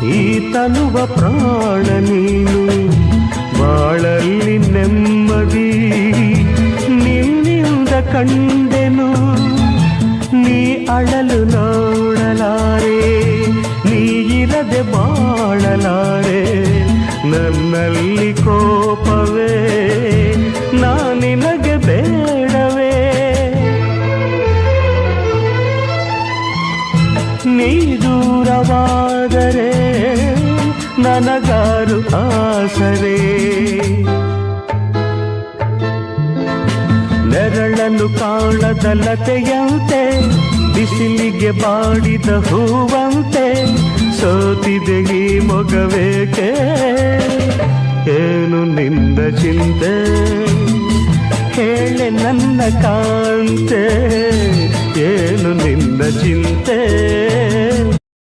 ಈ ತನುವ ಪ್ರಾಣ ನೀನು, ಬಾಳಲ್ಲಿ ನೆಮ್ಮದಿ ನಿನ್ನಿಂದ ಕಂಡೆನು. ನೀ ಅಳಲು ನೋಡಲಾರೆ, ನೀ ಇರದೆ ಬಾಳಲಾರೆ. ನನ್ನಲ್ಲಿ ಕೋಪವೇ ನಾನಿನಗೆ ಬೇಡವೇ. ನೀ ದೂರವಾದರೆ ನನಗಾರು ಆಸರೆ. ನೆರಳನ್ನು ಕಾಣದ ಲತೆಯಂತೆ, ಬಿಸಿಲಿಗೆ ಬಾಡಿದ ಹೂವಂತೆ, ಸೋತಿದೆ ಈ ಮೊಗವೇಕೆ. ಏನು ನಿನ್ನ ಚಿಂತೆ ಹೇಳೆ ನನ್ನ ಕಾಂತೆ, ಏನು ನಿನ್ನ ಚಿಂತೆ